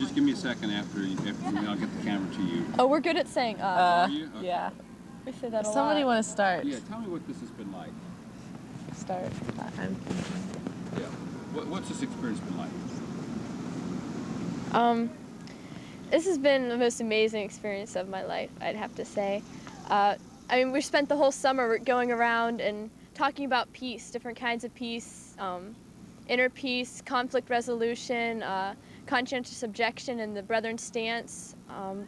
Just give me a second after I'll get the camera to you. Oh, we're good at saying Are you? Okay. Yeah. We say that a lot. Somebody want to start? Yeah, tell me what this has been like. Start. Yeah. What's this experience been like? This has been the most amazing experience of my life, I'd have to say. I mean, we spent the whole summer going around and talking about peace, different kinds of peace, inner peace, conflict resolution, conscientious objection and the Brethren stance,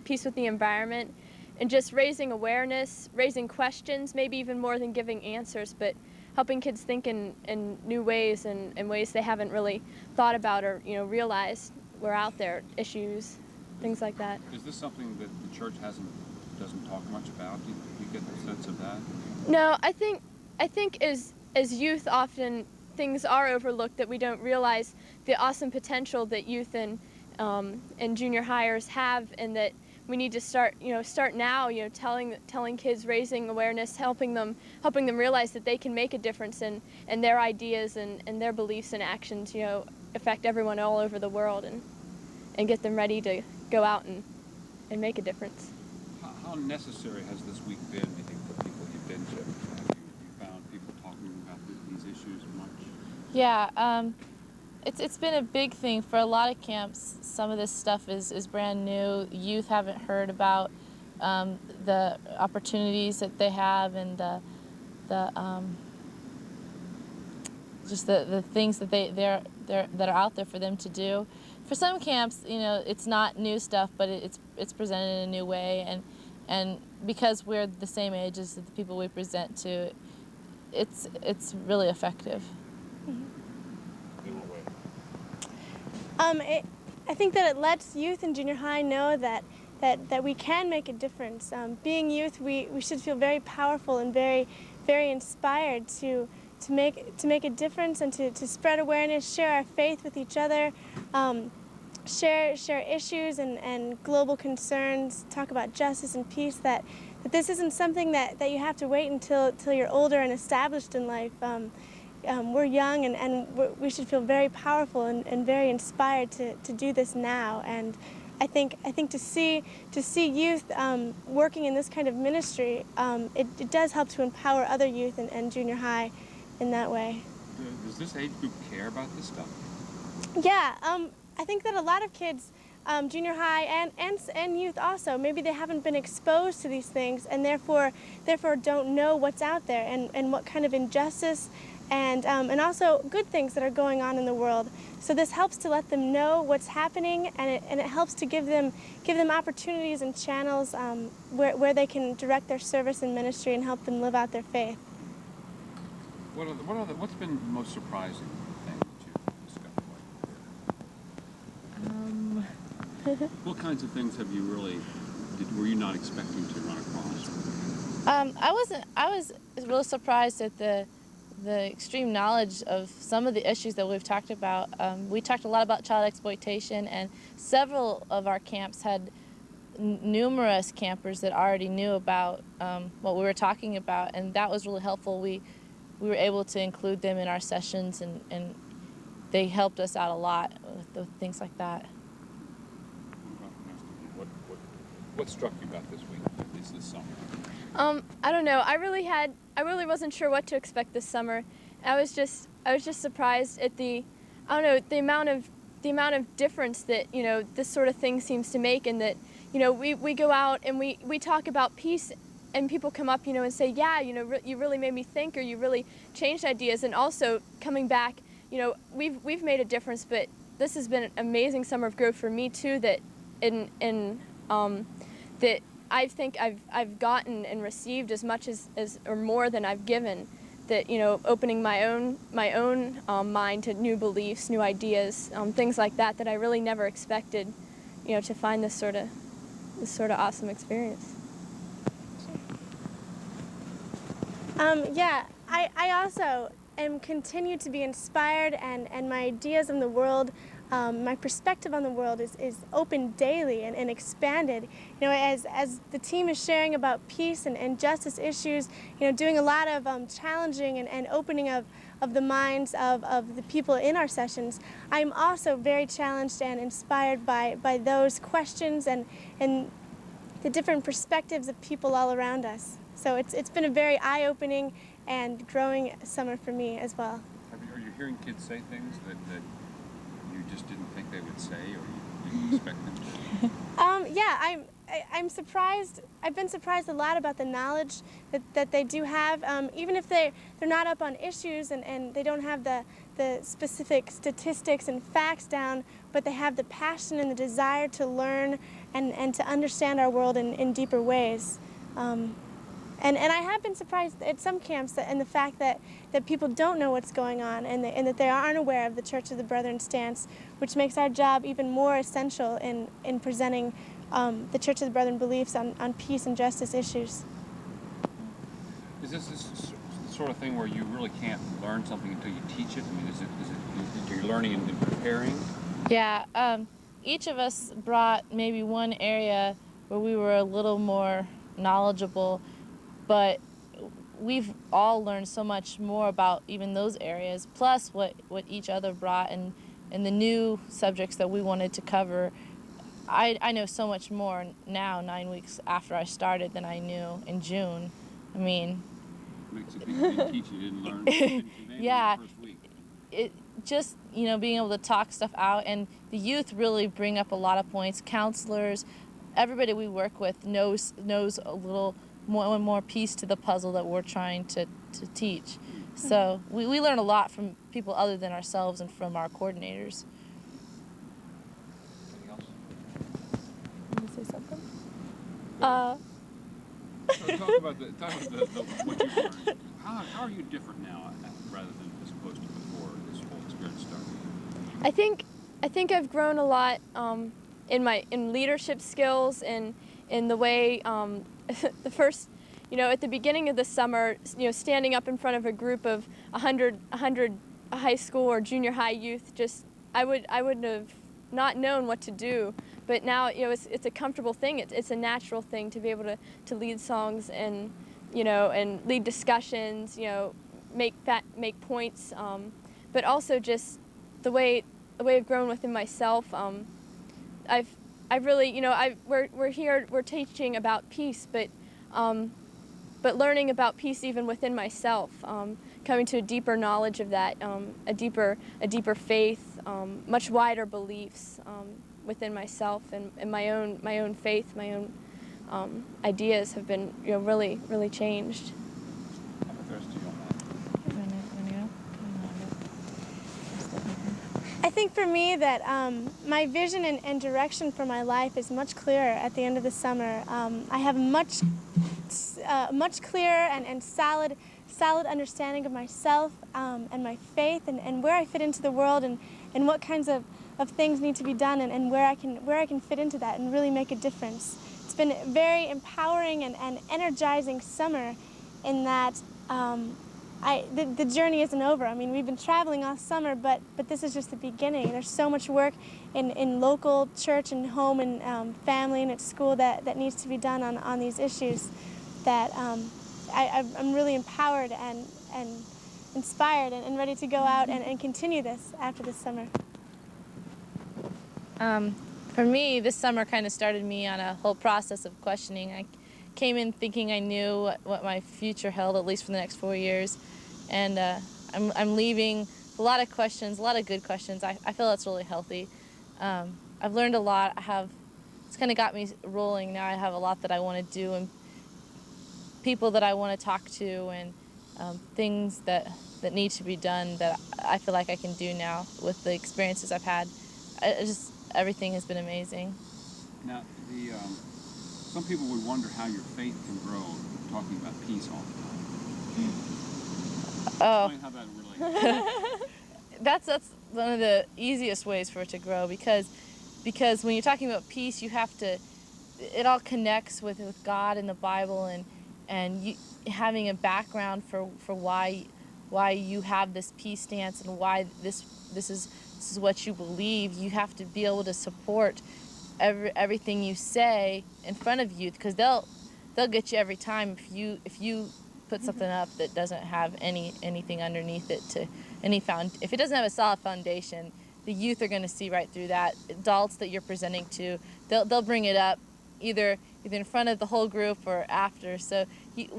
peace with the environment, and just raising awareness, raising questions, maybe even more than giving answers, but helping kids think in new ways and in ways they haven't really thought about or realized were out there, issues, things like that. Is this something that the church doesn't talk much about? Do you get the sense of that? No, I think as youth often things are overlooked, that we don't realize the awesome potential that youth and junior hires have, and that we need to start now, telling kids, raising awareness, helping them realize that they can make a difference, and their ideas and their beliefs and actions, affect everyone all over the world, and get them ready to go out and make a difference. How necessary has this week been, you think, for people you've been to? Have you found people talking about these issues much? Yeah, it's been a big thing for a lot of camps. Some of this stuff is brand new. Youth haven't heard about the opportunities that they have, and just the things that that are out there for them to do. For some camps, it's not new stuff, but it's presented in a new way, and because we're the same age as the people we present to, it's really effective. I think that it lets youth in junior high know that we can make a difference. Being youth, we should feel very powerful and very inspired to make a difference and to spread awareness, share our faith with each other, share issues and global concerns, talk about justice and peace, that this isn't something that you have to wait until you're older and established in life. We're young, and we should feel very powerful and very inspired to do this now. And I think to see youth working in this kind of ministry, it does help to empower other youth and junior high in that way. Does this age group care about this stuff? Yeah, I think that a lot of kids, junior high and youth also, maybe they haven't been exposed to these things, and therefore don't know what's out there and what kind of injustice and also good things that are going on in the world. So this helps to let them know what's happening, and it helps to give them opportunities and channels where they can direct their service and ministry and help them live out their faith. What's been the most surprising thing that you've discovered? What kinds of things have you were you not expecting to run across? I was really surprised at the extreme knowledge of some of the issues that we've talked about. We talked a lot about child exploitation, and several of our camps had numerous campers that already knew about what we were talking about, and that was really helpful. We were able to include them in our sessions, and they helped us out a lot with things like that. What struck you about this week, at least this summer? I don't know. I really wasn't sure what to expect this summer. I was just surprised at the amount of difference that this sort of thing seems to make, and that we go out and we talk about peace, and people come up and say, yeah, you really made me think, or you really changed ideas. And also coming back, we've made a difference, but this has been an amazing summer of growth for me too, that that I think I've gotten and received as much as or more than I've given. That opening my own mind to new beliefs, new ideas, things like that I really never expected, to find this sort of awesome experience. Yeah, I also am continued to be inspired, and my ideas in the world my perspective on the world is opened daily and expanded. You know, as the team is sharing about peace and justice issues, you know, doing a lot of challenging and opening of the minds of the people in our sessions, I'm also very challenged and inspired by those questions and the different perspectives of people all around us. So it's been a very eye-opening and growing summer for me as well. Are you hearing kids say things that you just didn't think they would say, or you didn't expect them to? Yeah, I'm surprised. I've been surprised a lot about the knowledge that they do have, even if they're not up on issues and they don't have the specific statistics and facts down, but they have the passion and the desire to learn and to understand our world in deeper ways. And I have been surprised at some camps and the fact that people don't know what's going on and that they aren't aware of the Church of the Brethren stance, which makes our job even more essential in presenting the Church of the Brethren beliefs on peace and justice issues. Is this the sort of thing where you really can't learn something until you teach it? I mean, is it you're learning and preparing? Yeah, each of us brought maybe one area where we were a little more knowledgeable, but we've all learned so much more about even those areas, plus what each other brought and the new subjects that we wanted to cover. I know so much more now, 9 weeks after I started, than I knew in June. I mean, Makes a big teach you didn't learn anything yeah, in the first week. it just, you know, being able to talk stuff out, and the youth really bring up a lot of points. Counselors, everybody we work with knows a little more piece to the puzzle that we're trying to teach. So we learn a lot from people other than ourselves and from our coordinators. Anything else? Want to say something? Talk about what you've learned. How are you different now, rather than as opposed to before this whole experience started? I think I've grown a lot in leadership skills and in the way the first, you know, at the beginning of the summer, you know, standing up in front of a group of 100 high school or junior high youth, just I wouldn't have not known what to do. But now, you know, it's a comfortable thing. It's a natural thing to be able to lead songs and, you know, and lead discussions, you know, make points, but also just the way I've grown within myself. I've really, you know, we're teaching about peace, but learning about peace even within myself, coming to a deeper knowledge of that, a deeper faith, much wider beliefs within myself and my own faith, my own ideas have been, you know, really changed. How about the rest of you on that? I think for me that my vision and direction for my life is much clearer at the end of the summer. I have much clearer and solid understanding of myself and my faith and where I fit into the world and what kinds of things need to be done and where I can fit into that and really make a difference. It's been a very empowering and energizing summer in that the journey isn't over. I mean, we've been traveling all summer, but this is just the beginning. There's so much work in local church and home and family and at school that needs to be done on these issues that I'm really empowered and inspired and ready to go out and continue this after this summer. For me, this summer kind of started me on a whole process of questioning. I came in thinking I knew what my future held, at least for the next 4 years, and I'm leaving with a lot of questions, a lot of good questions. I feel that's really healthy. I've learned a lot. It's kind of got me rolling now. I have a lot that I want to do and people that I want to talk to and things that need to be done that I feel like I can do now with the experiences I've had. Everything has been amazing. Now, some people would wonder how your faith can grow talking about peace all the time. Oh. Explain how that relates. That's one of the easiest ways for it to grow because when you're talking about peace, you have to. It all connects with God and the Bible and you having a background for why you have this peace stance and why this is this is what you believe, you have to be able to support everything you say in front of youth, because they'll get you every time if you put something up that doesn't have anything underneath it if it doesn't have a solid foundation. The youth are going to see right through that. Adults that you're presenting to, they'll bring it up either in front of the whole group or after. So we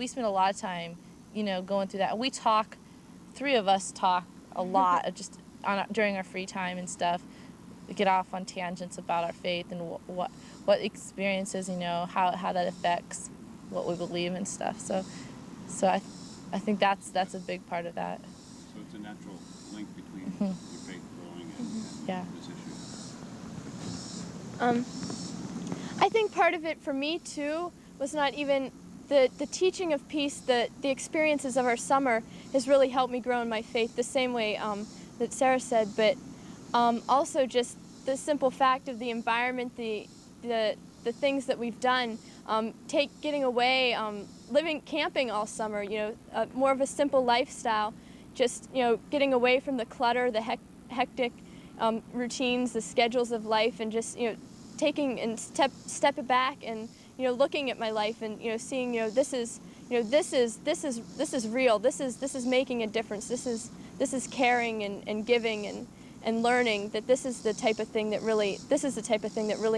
spend a lot of time, going through that. We talk, three of us talk a lot just during our free time and stuff. We get off on tangents about our faith and what experiences, how that affects what we believe and stuff. So I think that's a big part of that. So it's a natural link between your faith growing and this issue. I think part of it for me too was not even the teaching of peace. The experiences of our summer has really helped me grow in my faith the same way that Sarah said, but also just the simple fact of the environment, the things that we've done, getting away, camping all summer, more of a simple lifestyle, just getting away from the clutter, the hectic routines, the schedules of life, and just taking and step it back and looking at my life and seeing this is real, this is making a difference, this is caring and giving and learning that this is the type of thing that really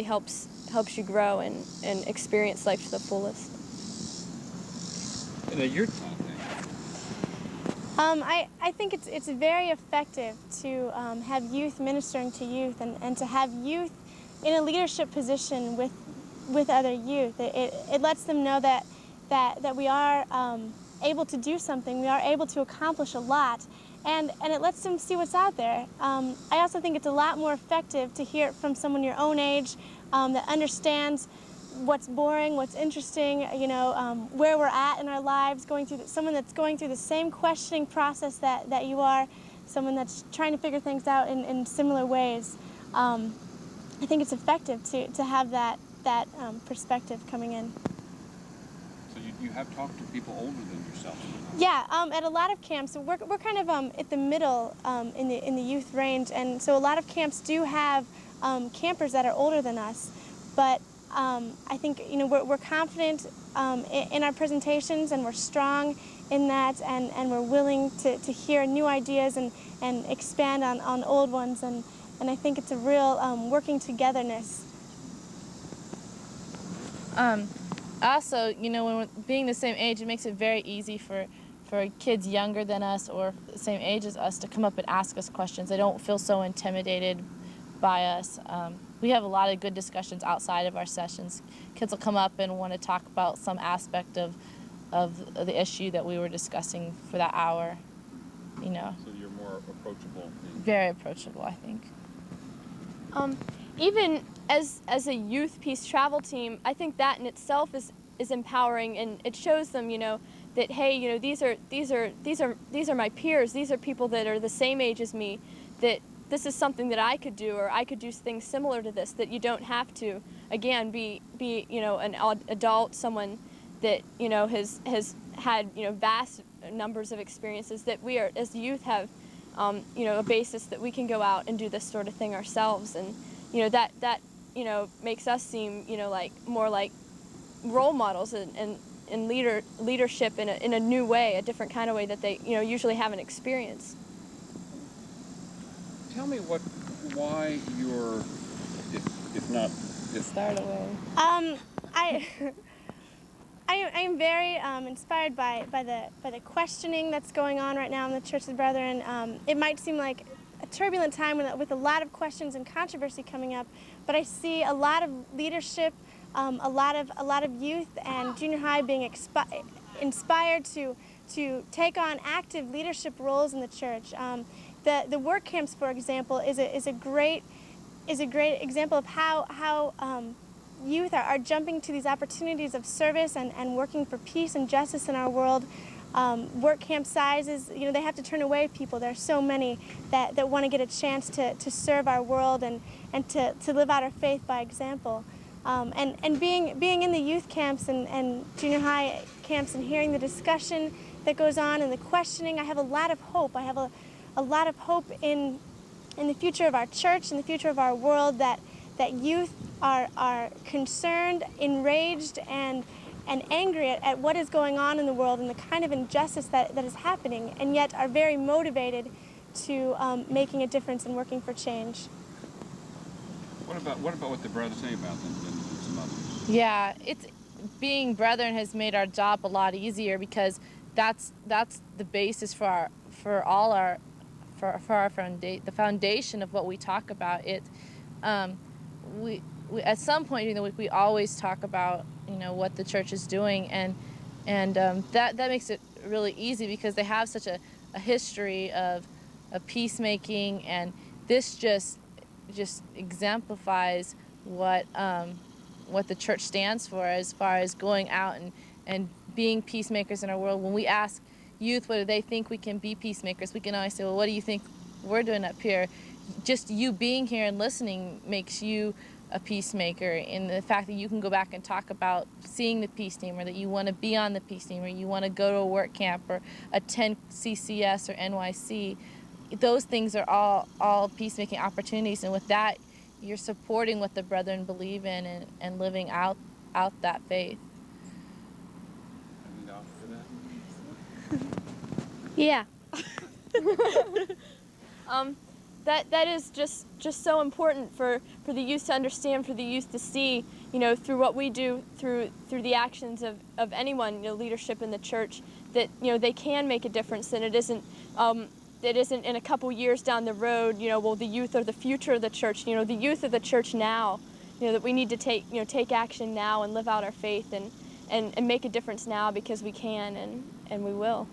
helps you grow and experience life to the fullest. Your I think it's very effective to have youth ministering to youth and to have youth in a leadership position with other youth. It lets them know that we are able to do something, we are able to accomplish a lot, and it lets them see what's out there. I also think it's a lot more effective to hear it from someone your own age that understands what's boring, what's interesting, where we're at in our lives, someone that's going through the same questioning process that you are, someone that's trying to figure things out in similar ways. I think it's effective to have that perspective coming in. So you have talked to people older than yourself? Yeah, at a lot of camps, we're kind of at the middle in the youth range, and so a lot of camps do have campers that are older than us, but I think we're confident in our presentations, and we're strong in that, and we're willing to hear new ideas and expand on old ones, and I think it's a real working togetherness. Also, when we're being the same age, it makes it very easy for kids younger than us or the same age as us to come up and ask us questions. They don't feel so intimidated by us. We have a lot of good discussions outside of our sessions. Kids will come up and want to talk about some aspect of the issue that we were discussing for that hour. So you're more approachable. Very approachable, I think. Even as a youth peace travel team, I think that in itself is empowering, and it shows them, that hey, these are my peers. These are people that are the same age as me. That this is something that I could do, or I could do things similar to this. That you don't have to, again, be an adult, someone that has had vast numbers of experiences. That we are as youth have a basis that we can go out and do this sort of thing ourselves, and that makes us seem more like role models and leadership in a new way, a different kind of way that they usually haven't experienced. Tell me why you're, if not. Start away. I am very inspired by the questioning that's going on right now in the Church of the Brethren. It might seem like a turbulent time with a lot of questions and controversy coming up, but I see a lot of leadership, a lot of youth and junior high being inspired to take on active leadership roles in the church. The work camps, for example, is a great example of how youth are jumping to these opportunities of service and working for peace and justice in our world. Work camp sizes, they have to turn away people. There are so many that want to get a chance to serve our world and to live out our faith by example. And being in the youth camps and junior high camps and hearing the discussion that goes on and the questioning, I have a lot of hope. I have a lot of hope in in the future of our church, in the future of our world, that youth are concerned, enraged, and angry at what is going on in the world and the kind of injustice that is happening, and yet are very motivated to making a difference and working for change. What about what the brothers say about them and some others? Yeah, it's being brethren has made our job a lot easier because that's the basis for our the foundation of what we talk about. We at some point during the week we always talk about what the church is doing, and that makes it really easy because they have such a history of peacemaking, and this just exemplifies what the church stands for as far as going out and being peacemakers in our world. When we ask youth whether they think we can be peacemakers, we can always say, well, what do you think we're doing up here? Just you being here and listening makes you a peacemaker, and the fact that you can go back and talk about seeing the peace team, or that you want to be on the peace team, or you want to go to a work camp or attend CCS or NYC, those things are all peacemaking opportunities, and with that you're supporting what the brethren believe in and living out that faith. Anything to offer for that? Yeah. That is just so important for the youth to understand, for the youth to see, through what we do, through the actions of anyone, leadership in the church, that they can make a difference, and it isn't in a couple years down the road, well, the youth are the future of the church, the youth of the church now, that we need to take action now and live out our faith and make a difference now, because we can and we will.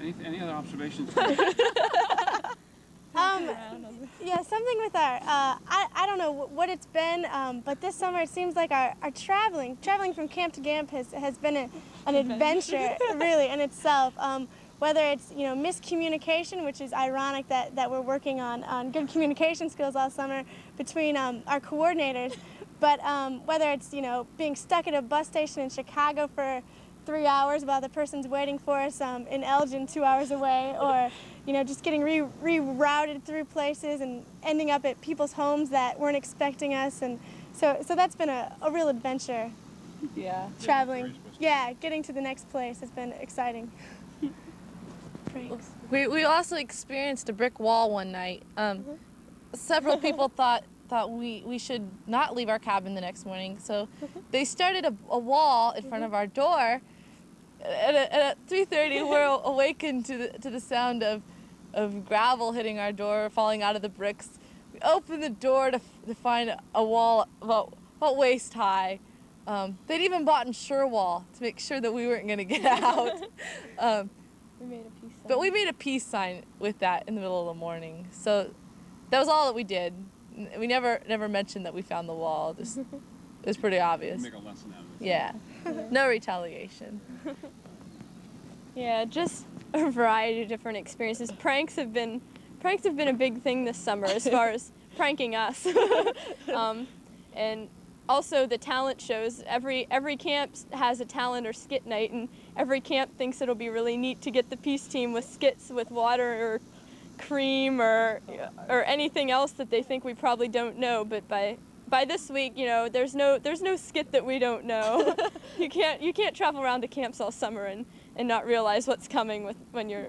Any other observations? Yeah, something with our, I don't know what it's been, but this summer it seems like our traveling from camp to camp has been an adventure, really, in itself. Whether it's, miscommunication, which is ironic that we're working on good communication skills all summer between our coordinators, but whether it's, being stuck at a bus station in Chicago for 3 hours while the person's waiting for us in Elgin 2 hours away, or just getting rerouted through places and ending up at people's homes that weren't expecting us, and so that's been a real adventure. Yeah. Traveling, yeah, getting to the next place has been exciting. Thanks. We also experienced a brick wall one night. Several people thought we should not leave our cabin the next morning, so they started a wall in front of our door. At 3:30, we're awakened to the sound of gravel hitting our door, falling out of the bricks. We opened the door to find a wall about waist high. They'd even bought in Sure-Wall to make sure that we weren't going to get out. We made a peace sign. But we made a peace sign with that in the middle of the morning. So that was all that we did. We never mentioned that we found the wall. Just, it was pretty obvious. Make a lesson out of it. Yeah. No retaliation. Yeah, just a variety of different experiences. Pranks have been a big thing this summer as far as pranking us. And also the talent shows. Every camp has a talent or skit night, and every camp thinks it'll be really neat to get the peace team with skits with water or cream or anything else that they think we probably don't know. But by this week, there's no skit that we don't know. You can't travel around the camps all summer and not realize what's coming when you're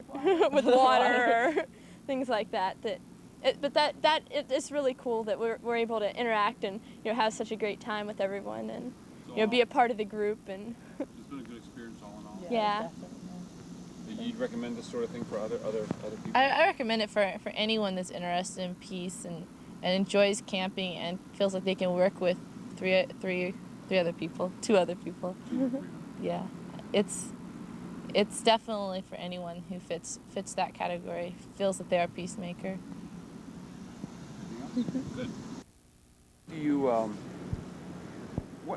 with water or things like that. But it's really cool that we're able to interact and have such a great time with everyone, and be a part of the group, and It's been a good experience all in all. Yeah. You'd recommend this sort of thing for other people? I recommend it for anyone that's interested in peace and enjoys camping and feels like they can work with two other people. Yeah, it's definitely for anyone who fits that category, feels that they're a peacemaker. Anything else? Good. Do you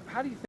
how do you think